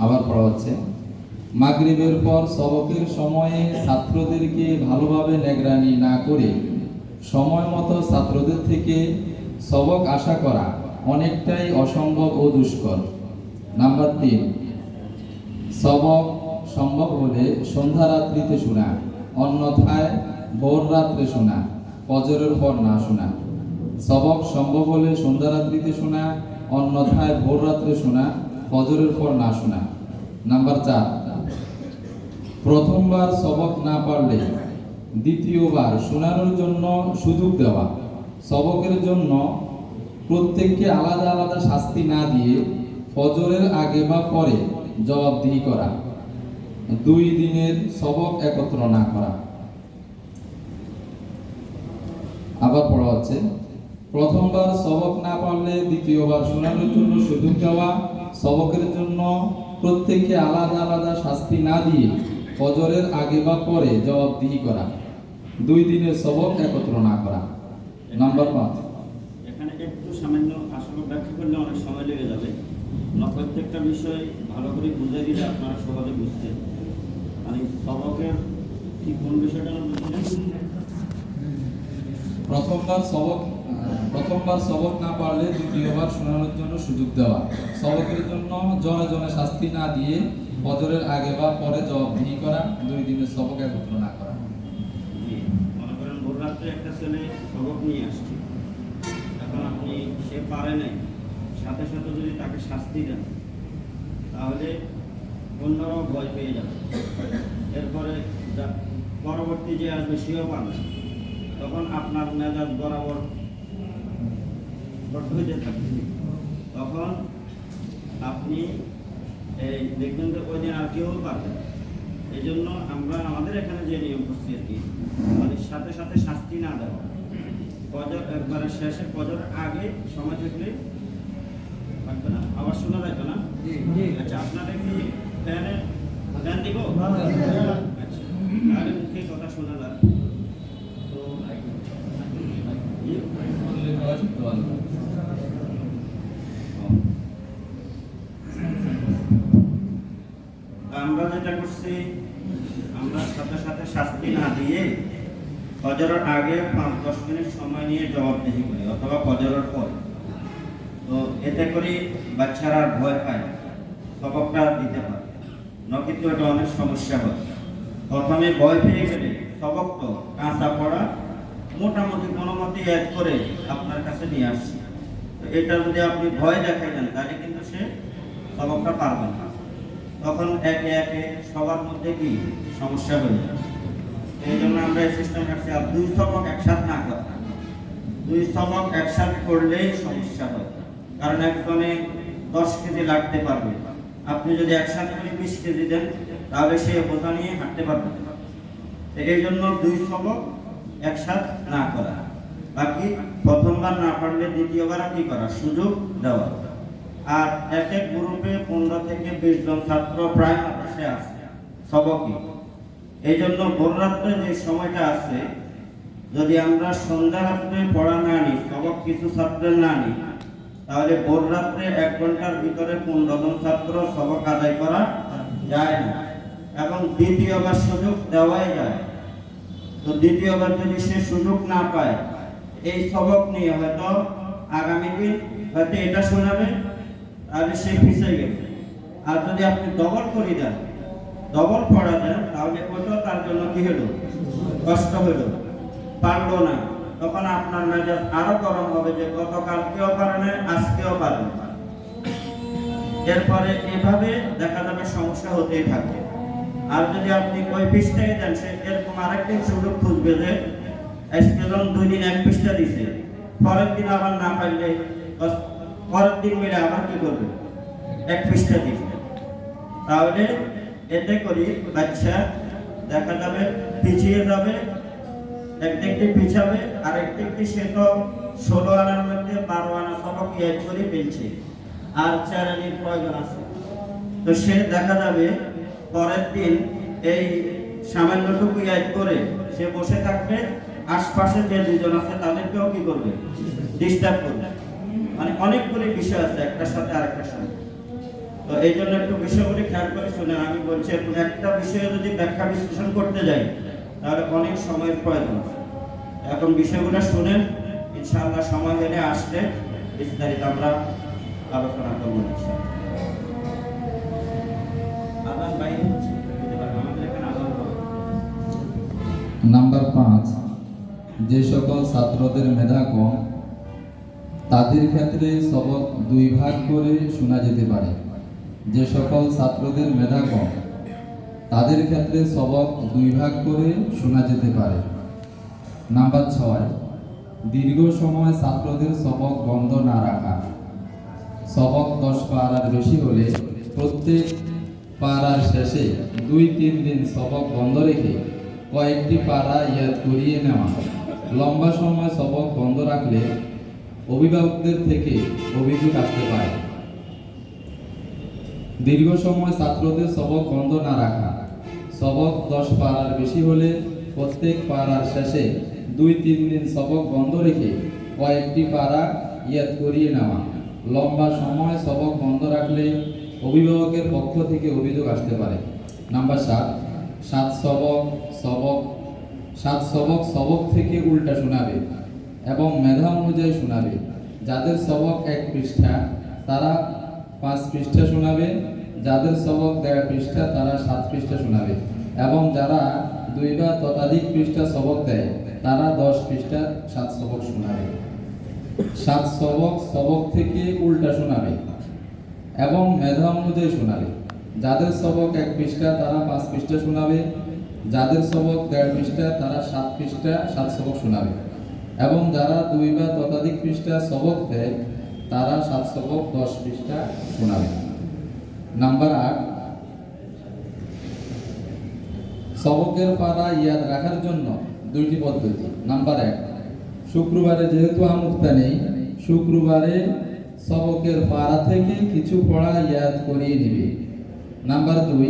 আবার পড়া হচ্ছে। মাগরিবের পর সবকের সময়ে ছাত্রদেরকে ভালোভাবে নিগরানি না করে সময় মতো ছাত্রদের থেকে সবক আশা করা অনেকটাই অসম্ভব ও দুষ্কর। নাম্বার 3, সবক সম্ভব হলে সন্ধ্যা রাত্রিতে শোনা, অন্যথায় ভোর রাত্রে শোনা, ফজরের পর না শোনা। সবক সম্ভব হলে সন্ধ্যা রাত্রিতে শোনা, অন্যথায় ভোর রাত্রে শোনা, ফজরের পর না শোনা। নাম্বার 4, প্রথমবার সবক না পারলে দ্বিতীয়বার শোনানোর জন্য সুযোগ দেওয়া। সবকের জন্য প্রত্যেককে আলাদা আলাদা শাস্তি না দিয়ে ফজরের আগে বা পরে জবাবদিহি করা। 2 দিনের সবক একত্র না করা। আবার পড়া হচ্ছে। প্রথমবার সবক না পারলে দ্বিতীয়বার শোনানোর জন্য সুযোগ দেওয়া। সবকের জন্য প্রত্যেককে আলাদা আলাদা শাস্তি না দিয়ে ফজরের আগে বা পরে জবাবদিহি করা। 2 দিনের সবক একত্র না করা। নাম্বার 5, এখানে একটু সামান্য আসলে ব্যাখ্যা করলে অনেক সময় লেগে যাবে। প্রত্যেকটা বিষয় ভালো করে বুঝিয়ে দিলে আপনারা সহজে বুঝতেন। মানে সবকের কি কোন বিষয়টা বুঝলেন? প্রথমবার সবক না পারলে দ্বিতীয়বার শোনানোর জন্য সুযোগ দেওয়া। সবকের জন্য জনে জনে শাস্তি না দিয়ে ফজরের আগে বা পরে জবাবদিহি করা। 2 দিনের সবক একত্র না করা। মনে করেন ভোর রাত্রে একটা ছেলে সবক নিয়ে আসছে, এখন আপনি সে পারে নাই, সাথে সাথে যদি তাকে শাস্তি দেন তাহলে অন্যরাও ভয় পেয়ে যাবে। এরপরে পরবর্তী যে আসবে সেও পারবে, তখন আপনার মেজাজ বরাবর হইতে থাকবে। তখন আপনি এই দেখবেন যে ওই দিন আর কেউ পারবে। এই জন্য আমরা আমাদের এখানে যে নিয়ম করছি আর কি, মানে সাথে সাথে শাস্তি না দেওয়া। ফজর একবারে শেষে ফজর আগে সময় থাকলে থাকবে না। আবার শোনা যাবে না? আচ্ছা, আপনাদের কি ফ্যান দিব? আচ্ছা, আরে মুখে কথা শোনা যাবে তো আমরা যেটা করছি, আমরা সাথে সাথে শাস্তি না দিয়ে ফজরের আগে 5-10 মিনিট সময় নিয়ে জবাবদিহি করি, অথবা ফজরের পর। তো এতে করে বাচ্চারা ভয় পায়, সবকটা দিতে পারে না, কিন্তু এটা অনেক সমস্যা হয়। প্রথমে ভয় পেয়ে গেলে সবক তো কাঁচা পড়া মোটামুটি কোনো মতে অ্যাড করে আপনার কাছে নিয়ে আসছি। তো এটা যদি আপনি ভয় দেখাই দেন তাহলে কিন্তু সে সবকটা পারবে না। তখন একে একে সবার মধ্যে কি সমস্যা হয়ে যায়। এই জন্য আমরা এই সিস্টেম রাখছি। আর 2 সবক একসাথে না করা, 2 সবক একসাথে করলেই সমস্যা হয়। কারণ একজনে 10 কেজি লাগতে পারবে, আপনি যদি একসাথে করে 20 কেজি দেন তাহলে সে বোঝা নিয়ে হাঁটতে পারবে না। এই জন্য 2 সবক একসাথে না করা। বাকি প্রথমবার না পারলে দ্বিতীয়বার কি করা, সুযোগ দেওয়া। আর এক এক গ্রুপে 15 থেকে 20 জন ছাত্র প্রায় মাদ্রাসে আছে সবকই। এই জন্য ভোর রাত্রে যে সময়টা আছে, যদি আমরা সন্ধ্যা রাত্রে পড়া না নিই, সবক কিছু ছাত্রের না নিই, তাহলে ভোর রাত্রে 1 ঘন্টার ভিতরে 15 জন ছাত্র সবক আদায় করা যায় না, এবং দ্বিতীয়বার সুযোগ দেওয়াই যায়। তো দ্বিতীয়বার যদি সে সুযোগ না পায়, এই সবক নিয়ে হয়তো আগামী দিন হয়তো এটা শোনাবে, তাহলে সে পিছিয়ে গেছে। আর যদি আপনি ডবল করে দেন, ডবল পড়া দেন, তাহলে ওটাও তার জন্য কি হলো, কষ্ট হলো, পারলো না। তখন আপনার মেজাজ আরো গরম হবে যে গতকালকেও পারে না, আজকেও পারে না। এরপরে এভাবে দেখা যাবে সমস্যা হতেই থাকবে। আর যদি আপনি ওই পৃষ্ঠায় দেন, সে এরকম আরেকদিন সুযোগ খুঁজবে যে আজকে যখন 2 দিন 1 পৃষ্ঠা দিছে, পরের দিন আবার না পারলে পরের দিন মিলে আবার কি করবে, 1 পৃষ্ঠা দিবে। তাহলে এতে করি বাচ্চা দেখা যাবে পিছিয়ে যাবে, একদিকটি পিছাবে, আর একদিকটি সে তো 16 আনার মধ্যে 12 আনা সবক ইয়াদ করে ফেলছে, আর 4 আনার প্রয়োজন আছে। তো সে দেখা যাবে পরের দিন এই সামান্যটুকু ইয়াদ করে সে বসে থাকবে, আশপাশে যে 2 জন আছে তাদেরকেও কি করবে, ডিস্টার্ব করবে। মানে অনেকগুলি বিষয় আছে একটার সাথে আরেকটার সাথে। তো এই জন্য একটু বিষয়গুলি খেয়াল করে শুনেন। আমি বলছি কোনো একটা বিষয়ে যদি ব্যাখ্যা বিশ্লেষণ করতে যাই তাহলে অনেক সময়ের প্রয়োজন হয়। এখন বিষয়গুলো শুনেন, ইনশাআল্লাহ সময় হলে আসলে বিস্তারিত আমরা আলোচনা করবো। আজান বাইরে হচ্ছে, আমাদের এখানে আজান হবে। নাম্বার 5, যে সকল ছাত্রদের মেধা কম তাদের ক্ষেত্রে সবক 2 ভাগ করে শোনা যেতে পারে। যে সকল ছাত্রদের মেধা কম তাদের ক্ষেত্রে সবক 2 ভাগ করে শোনা যেতে পারে। নাম্বার 6, দীর্ঘ সময় ছাত্রদের সবক বন্ধ না রাখা। সবক 10 পারার বেশি হলে প্রত্যেক পারার শেষে 2-3 দিন সবক বন্ধ রেখে কয়েকটি পারা ইয়াদ করিয়ে নেওয়া। লম্বা সময় সবক বন্ধ রাখলে অভিভাবকদের থেকে অভিযোগ আসতে পারে। দীর্ঘ সময় ছাত্রদের সবক বন্ধ না রাখা। সবক 10 পারার বেশি হলে প্রত্যেক পারার শেষে 2-3 দিন সবক বন্ধ রেখে কয়েকটি পারা ইয়াদ করিয়ে নেওয়া। লম্বা সময় সবক বন্ধ রাখলে অভিভাবকের পক্ষ থেকে অভিযোগ আসতে পারে। নাম্বার 7, সাত সবক থেকে উল্টা শোনাবে এবং মেধা অনুযায়ী শোনাবে। যাদের সবক 1 পৃষ্ঠা তারা 5 পৃষ্ঠা শোনাবে, যাদের সবক 1.5 পৃষ্ঠা তারা 7 পৃষ্ঠা শোনাবে, এবং যারা 2 বা ততোধিক পৃষ্ঠা সবক দেয় তারা 10 পৃষ্ঠা 7 সবক শোনাবে। 7 সবক থেকে উল্টা শোনাবে এবং মেধা অনুযায়ী শোনাবে। যাদের সবক 1 পৃষ্ঠা তারা 5 পৃষ্ঠা শোনাবে, যাদের সবক 1.5 পৃষ্ঠা তারা 7 পৃষ্ঠা 7 সবক শোনাবে, এবং যারা 2 বা ততোধিক পৃষ্ঠা সবক দেয় তারা 7 সবক 10 পৃষ্ঠা শোনাবে। নাম্বার 8, সবকের পারা ইয়াদ রাখার জন্য 2টি পদ্ধতি। নাম্বার 1, শুক্রবারে যেহেতু আমুক্তা নেই, শুক্রবারে সবকের পারা থেকে কিছু পড়া ইয়াদ করিয়ে নেবে। নাম্বার 2,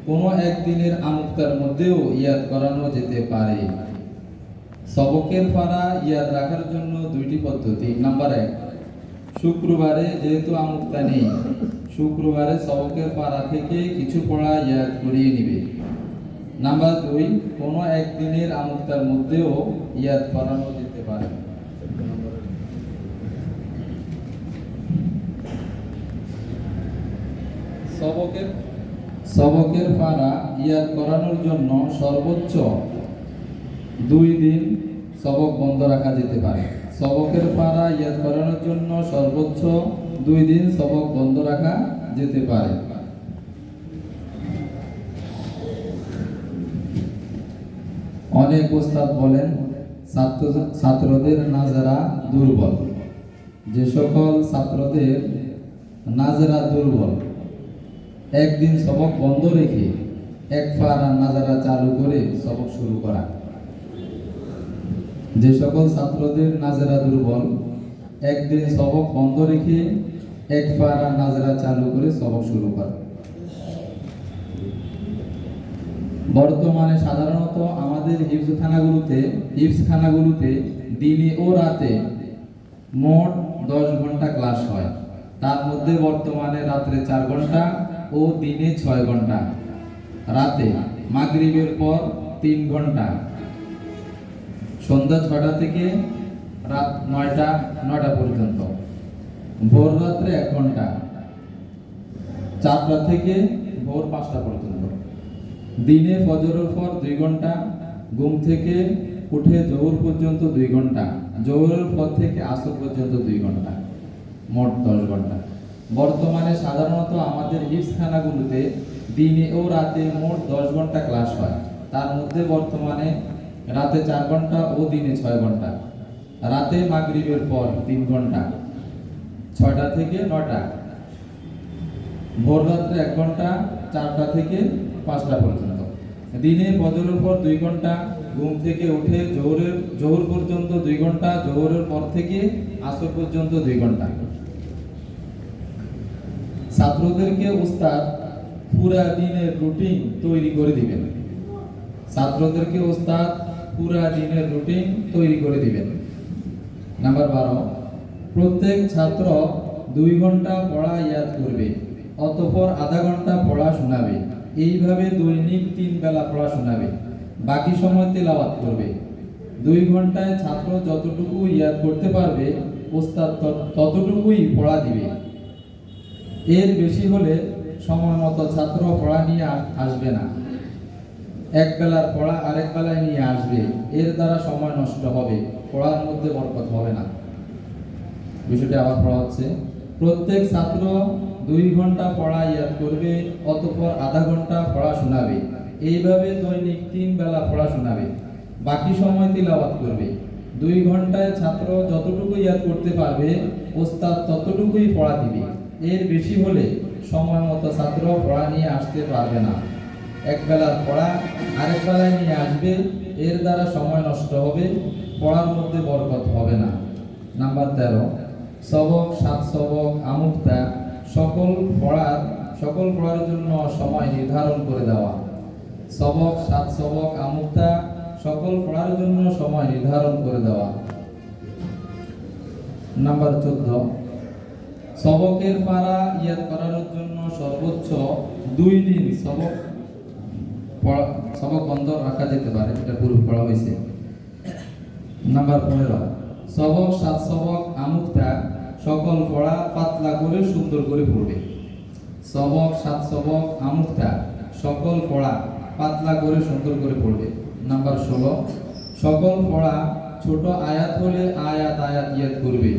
কোনো একদিনের আমুক্তার মধ্যেও ইয়াদ করানো যেতে পারে। সবকের পারা ইয়াদ রাখার জন্য 2টি পদ্ধতি। নাম্বার 1, শুক্রবারে যেহেতু আমুক্তা নেই, শুক্রবারে সবকের পারা থেকে কিছু পড়া ইয়াদ করিয়ে নেবে। নাম্বার 2, কোনো একদিনের আমুক্তার মধ্যেও ইয়াদ করানো যেতে পারে। সবকের পারা ইয়াদ করানোর জন্য সর্বোচ্চ 2 দিন সবক বন্ধ রাখা যেতে পারে। সবকের পারা ইয়াদ করানোর জন্য সর্বোচ্চ 2 দিন সবক বন্ধ রাখা যেতে পারে। অনেক ওস্তাদ বলেন ছাত্রদের নাজেরা দুর্বল। যে সকল ছাত্রদের নাজেরা দুর্বল, একদিন সবক বন্ধ রেখে 1 পারা নাজারা চালু করে সবক শুরু করা। যে সকল ছাত্রদের নাজেরা দুর্বল, একদিন সবক বন্ধ রেখে 1 পারা নাজেরা চালু করে সবক শুরু করা। বর্তমানে সাধারণত আমাদের হিফজখানাগুলোতে দিনে ও রাতে মোট 10 ঘন্টা ক্লাস হয়। তার মধ্যে বর্তমানে রাত্রে 4 ঘন্টা ও দিনে 6 ঘন্টা, রাতে মাগরিবের পর 3 ঘন্টা, সন্ধ্যা 6টা থেকে রাত 9টা পর্যন্ত, ভোর রাত্রে 1 ঘন্টা, 4টা থেকে ভোর 5টা পর্যন্ত, দিনে ফজরের পর 2 ঘন্টা, ঘুম থেকে উঠে জোহর পর্যন্ত 2 ঘন্টা, জোহরের পর থেকে আসর পর্যন্ত 2 ঘন্টা, মোট 10 ঘন্টা। বর্তমানে সাধারণত আমাদের হিফজখানাগুলোতে দিনে ও রাতে মোট 10 ঘন্টা ক্লাস হয়। তার মধ্যে বর্তমানে রাতে 4 ঘন্টা ও দিনে 6 ঘন্টা, রাতে মাগরিবের পর 3 ঘন্টা, 6টা থেকে 9টা, ভোর রাত্রে 1 ঘন্টা, 4টা থেকে 5টা পর্যন্ত, দিনে ফজরের পর 2 ঘন্টা, ঘুম থেকে উঠে জোহর পর্যন্ত 2 ঘন্টা, জোহরের পর থেকে আসর পর্যন্ত 2 ঘন্টা। ছাত্রদেরকে উস্তাদ পুরা দিনের রুটিন তৈরি করে দিবেন। ছাত্রদেরকে উস্তাদ পুরা দিনের রুটিন তৈরি করে দিবেন। নাম্বার 12, প্রত্যেক ছাত্র 2 ঘন্টা পড়া ইয়াদ করবে। অতঃপর আধা ঘন্টা পড়া শোনাবে। এইভাবে দৈনিক 3 বেলা পড়া শোনাবে, বাকি সময় তেলাওয়াত করবে। 2 ঘন্টায় ছাত্র যতটুকু ইয়াদ করতে পারবে ওস্তাদ ততটুকুই পড়া দিবে। এর বেশি হলে সময় মতো ছাত্র পড়া নিয়ে আসবে না। এক বেলার পড়া আরেক বেলায় নিয়ে আসবে, এর দ্বারা সময় নষ্ট হবে, পড়ার মধ্যে বরকত হবে না। বিষয়টি আবার পড়া হচ্ছে। প্রত্যেক ছাত্র 2 ঘন্টা পড়া ইয়াদ করবে, অতঃপর আধা ঘন্টা পড়া শোনাবে। এইভাবে দৈনিক 3 বেলা পড়া শোনাবে, বাকি সময় তিলাওয়াত করবে। 2 ঘন্টায় ছাত্র যতটুকু ইয়াদ করতে পারবে ওস্তাদ ততটুকুই পড়া দিবে। এর বেশি হলে সময় মতো ছাত্র পড়া নিয়ে আসতে পারবে না। এক বেলার পড়া আরেক বেলায় নিয়ে আসবে, এর দ্বারা সময় নষ্ট হবে, পড়ার মধ্যে বরকত হবে না। নাম্বার 13, সবক 7 সবক আমুক্তা সকল পড়ার জন্য সময় নির্ধারণ করে দেওয়া। সবক 7 সবক আমুক্তা সকল পড়ার জন্য সময় নির্ধারণ করে দেওয়া। নাম্বার 14, সবকের পারা ইয়াদ করার জন্য সর্বোচ্চ 2 দিন সবক বন্ধ রাখা যেতে পারে, এটা পূর্বে পড়া হয়েছে। নাম্বার 15, সবক 7 সবক আমুক্তা সকল পড়া পাতলা করে সুন্দর করে পড়বে। সবক 7 সবক আমুক্তা সকল পড়া পাতলা করে সুন্দর করে পড়বে। নাম্বার 16, সকল পড়া ছোট আয়াত হলে আয়াত ইয়াদ করবে।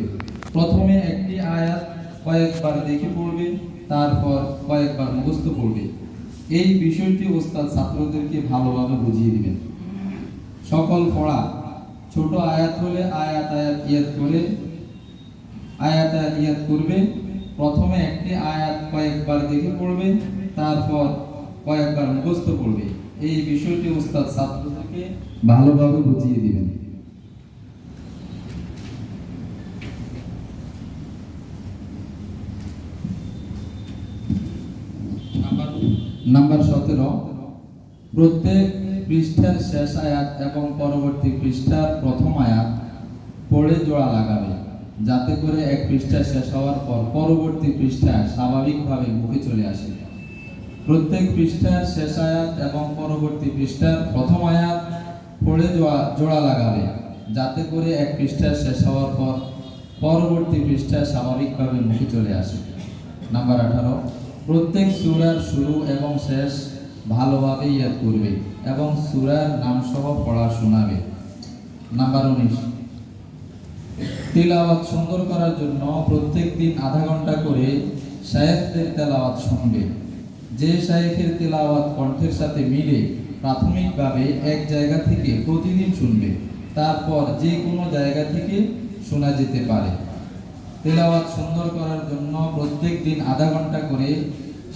প্রথমে একটি আয়াত কয়েকবার দেখে পড়বে, তারপর কয়েকবার মুখস্থ পড়বে। এই বিষয়টি ওস্তাদ ছাত্রদেরকে ভালোভাবে বুঝিয়ে দিবেন। সকল পড়া ছোট আয়াত হলে আয়াত ইয়াদ করবে। প্রথমে একটি আয়াত কয়েকবার দেখে পড়বে, তারপর কয়েকবার মুখস্থ পড়বে। এই বিষয়টি ওস্তাদ ছাত্রদেরকে ভালোভাবে বুঝিয়ে দিবেন। নাম্বার 17, প্রত্যেক পৃষ্ঠার শেষ আয়াত এবং পরবর্তী পৃষ্ঠার প্রথম আয়াত পড়ে জোড়া লাগাবে, যাতে করে এক পৃষ্ঠা শেষ হওয়ার পর পরবর্তী পৃষ্ঠা স্বাভাবিকভাবে মুখে চলে আসে। প্রত্যেক পৃষ্ঠার শেষ আয়াত এবং পরবর্তী পৃষ্ঠার প্রথম আয়াত পড়ে জোড়া লাগাবে, যাতে করে এক পৃষ্ঠা শেষ হওয়ার পর পরবর্তী পৃষ্ঠা স্বাভাবিকভাবে মুখে চলে আসে। নাম্বার 18, প্রত্যেক সূরার শুরু এবং শেষ ভালোভাবে ইয়াদ করবে এবং সূরার নাম সহ পড়া শোনাবে। নাম্বার 19, তিলাওয়াত সুন্দর করার জন্য প্রত্যেক দিন আধা ঘন্টা করে শায়েখদের তেলাওয়াত শুনবে। যে শায়েখের তেলাওয়াত কণ্ঠের সাথে মিলে প্রাথমিকভাবে এক জায়গা থেকে প্রতিদিন শুনবে, তারপর যে কোনো জায়গা থেকে শোনা যেতে পারে। তেলাওয়াত সুন্দর করার জন্য প্রত্যেক দিন আধা ঘন্টা করে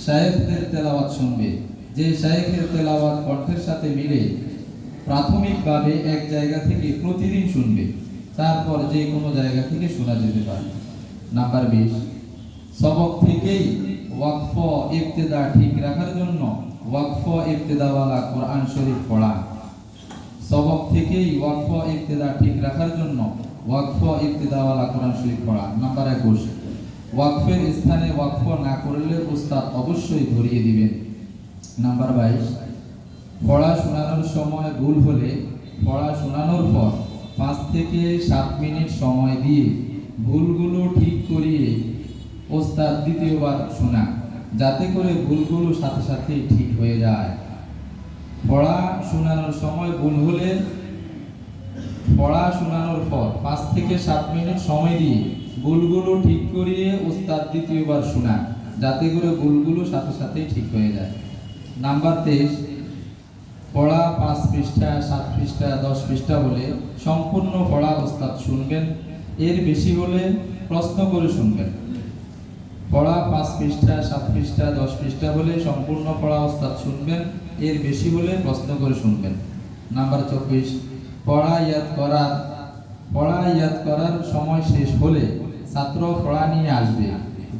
শায়েখদের তেলাওয়াত শুনবে। যে শায়েখের তেলাওয়াত কণ্ঠের সাথে মিলে প্রাথমিকভাবে এক জায়গা থেকে প্রতিদিন শুনবে, তারপর যে কোনো জায়গা থেকে শোনা যেতে পারে। নাম্বার 20, সবক থেকেই ওয়াকফ ইবতেদা ঠিক রাখার জন্য ওয়াকফ ইবতেদাওয়ালা কোরআন শরীফ পড়া। সবক থেকেই ওয়াকফ ইবতেদা ঠিক রাখার জন্য ওয়াকফ ইবতেদাওয়ালা কোরআন শরীফ পড়া। নাম্বার 21, ওয়াকফের স্থানে ওয়াকফ না করলে উস্তাদ অবশ্যই ধরিয়ে দিবেন। নাম্বার 22, পড়া শোনানোর সময় ভুল হলে পড়া শোনানোর পর 5 থেকে 7 মিনিট সময় দিয়ে ভুলগুলো ঠিক করিয়ে ওস্তাদ দ্বিতীয়বার শোনা, যাতে করে ভুলগুলো সাথে সাথে ঠিক হয়ে যায়। পড়া শোনানোর সময় ভুল হলে পড়া শোনানোর পর 5 থেকে 7 মিনিট সময় দিয়ে ভুলগুলো ঠিক করিয়ে ওস্তাদ দ্বিতীয়বার শোনা, যাতে করে ভুলগুলো সাথে সাথে ঠিক হয়ে যায়। নাম্বার 23, পড়া 5 পৃষ্ঠা 7 পৃষ্ঠা 10 পৃষ্ঠা হলে সম্পূর্ণ পড়া ওস্তাদ শুনবেন। এর বেশি হলে প্রশ্ন করে শুনবেন। পড়া 5 পৃষ্ঠা 7 পৃষ্ঠা 10 পৃষ্ঠা হলে সম্পূর্ণ পড়া ওস্তাদ শুনবেন। এর বেশি হলে প্রশ্ন করে শুনবেন। নাম্বার 24, পড়া ইয়াদ করার সময় শেষ হলে ছাত্র পড়া নিয়ে আসবে।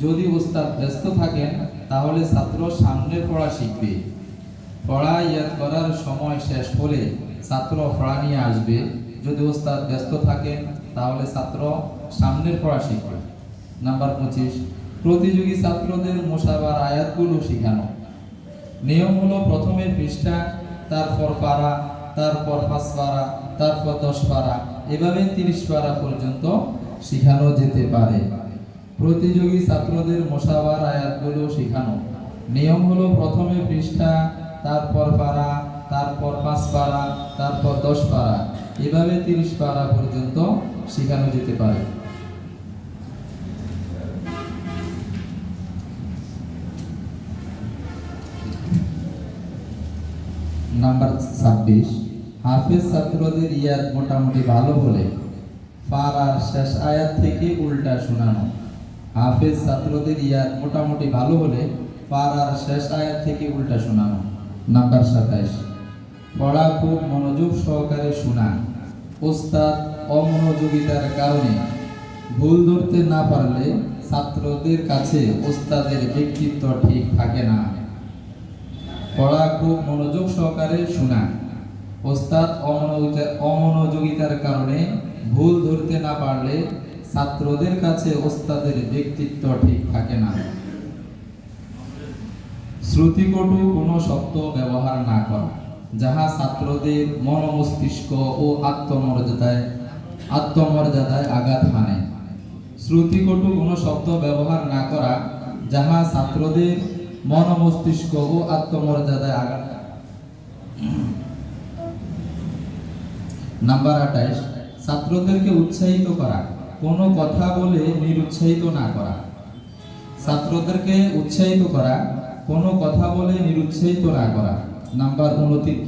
যদি ওস্তাদ ব্যস্ত থাকেন তাহলে ছাত্র সামনের পড়া শিখবে। পড়া ইয়াদ করার সময় শেষ হলে ছাত্র পড়া নিয়ে আসবে। যদি ওস্তাদ ব্যস্ত থাকেন তাহলে ছাত্র সামনের পড়া শিখবে। নাম্বার 25, প্রতিযোগী ছাত্রদের মুসাবার আয়াতগুলো শেখানো। নিয়ম হলো প্রথমে পৃষ্ঠা, তারপর পারা, তারপর 5 পারা, তারপর 10 পারা, এভাবে 30 পারা পর্যন্ত শেখানো যেতে পারে। প্রতিযোগী ছাত্রদের মুসাবার আয়াতগুলো শেখানো। নিয়ম হলো প্রথমে পৃষ্ঠা, তারপর পারা, তারপর 5 পারা, তারপর 10 পারা, এভাবে 30 পারা পর্যন্ত শেখানো যেতে পারে। নাম্বার 26, হাফেজ ছাত্রদের ইয়াদ মোটামুটি ভালো হলে পারার শেষ আয়াত থেকে উল্টা শোনানো। হাফেজ ছাত্রদের ইয়াদ মোটামুটি ভালো হলে পারার শেষ আয়াত থেকে উল্টা শোনানো। নাম্বার 27, পড়া খুব মনোযোগ সহকারে শোনা। ওস্তাদ অমনোযোগিতার কারণে ভুল ধরতে না পারলে ছাত্রদের কাছে ওস্তাদের ব্যক্তিত্ব ঠিক থাকে না। পড়া খুব মনোযোগ সহকারে শোনা। ওস্তাদ অমনোযোগিতার কারণে ভুল ধরতে না পারলে ছাত্রদের কাছে ওস্তাদের ব্যক্তিত্ব ঠিক থাকে না। শ্রুতিকটু কোনো শব্দ ব্যবহার না করা, যাহা ছাত্রদের মন মস্তিষ্ক ও আত্মমর্যাদায় আঘাত হানে। শ্রুতিকটু কোনো শব্দ ব্যবহার না করা, যাহা ছাত্রদের মন মস্তিষ্ক ও আত্মমর্যাদায় আঘাত। নাম্বার 28, ছাত্রদেরকে উৎসাহিত করা, কোনো কথা বলে নিরুৎসাহিত না করা। ছাত্রদেরকে উৎসাহিত করা, কোনো কথা বলে নিরুৎসাহিত না করা। নাম্বার 29,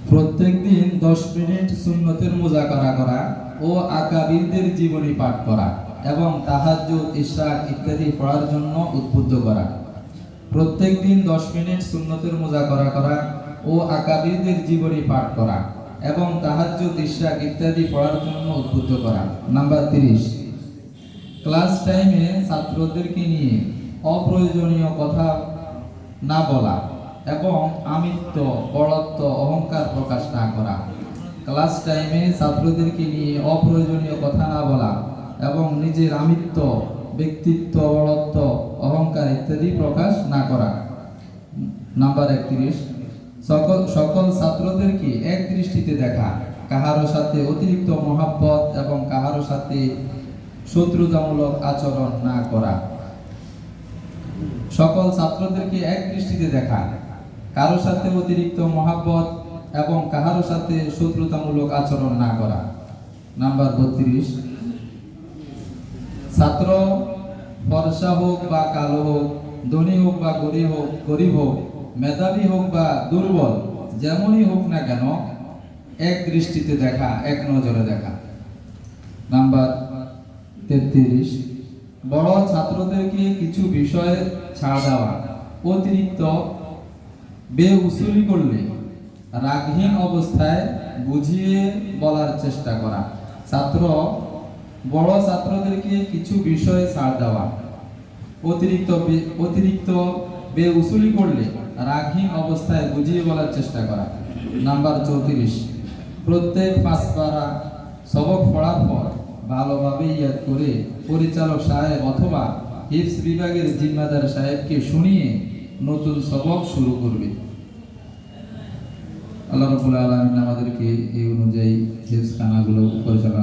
প্রত্যেকদিন 10 মিনিট সুন্নতের মুযাকারা করা ও আকাবিরদের জীবনী পাঠ করা এবং তাহাজ্জুদ, ইশরাক ইত্যাদি পড়ার জন্য উদ্বুদ্ধ করা। প্রত্যেকদিন 10 মিনিট সুন্নতের মুযাকারা করা ও আকাবিরদের জীবনী পাঠ করা এবং তাহাজ্জুদ, ইশরাক ইত্যাদি পড়ার জন্য উদ্বুদ্ধ করা। নাম্বার 30, ক্লাস টাইমে ছাত্রদেরকে নিয়ে অপ্রয়োজনীয় কথা না বলা এবং আমিত্ব, বড়ত্ব, অহংকার প্রকাশ না করা। ক্লাস টাইমে ছাত্রদেরকে নিয়ে অপ্রয়োজনীয় কথা না বলা এবং নিজের আমিত্ব, ব্যক্তিত্ব, বড়ত্ব, অহংকার ইত্যাদি প্রকাশ না করা। নাম্বার 31, সকল ছাত্রদেরকে এক দৃষ্টিতে দেখা, কাহারো সাথে অতিরিক্ত মহাব্বত এবং কাহারো সাথে শত্রুতামূলক আচরণ না করা। সকল ছাত্রদেরকে এক দৃষ্টিতে দেখা, কারো সাথে অতিরিক্ত মহাব্বত এবং কাহারো সাথে শত্রুতামূলক আচরণ না করা। নাম্বার 32, ছাত্র ফর্সা হোক বা কালো হোক, ধনী হোক বা গরিব হোক, মেধাবী হোক বা দুর্বল, যেমনই হোক না কেন এক দৃষ্টিতে দেখা, এক নজরে দেখা। নাম্বার 33, বড় ছাত্রদেরকে কিছু বিষয়ে ছাড় দেওয়া, অতিরিক্ত বেউসুলি করলে রাগহীন অবস্থায় বুঝিয়ে বলার চেষ্টা করা। বড় ছাত্রদেরকে কিছু বিষয়ে ছাড় দেওয়া, অতিরিক্ত বেউসুলি করলে রাগহীন অবস্থায় বুঝিয়ে বলার চেষ্টা করা। নাম্বার 34, প্রত্যেক 5 পারা সবক পড়ার পর ভালোভাবে ইয়াদ করে পরিচালক সাহেব অথবা হিফজ বিভাগের জিম্মাদার সাহেবকে শুনিয়ে নতুন সবক শুরু করবে। আল্লাহ রাব্বুল আলামিন আমাদেরকে এই অনুযায়ী হিফজ খানাগুলো পরিচালনা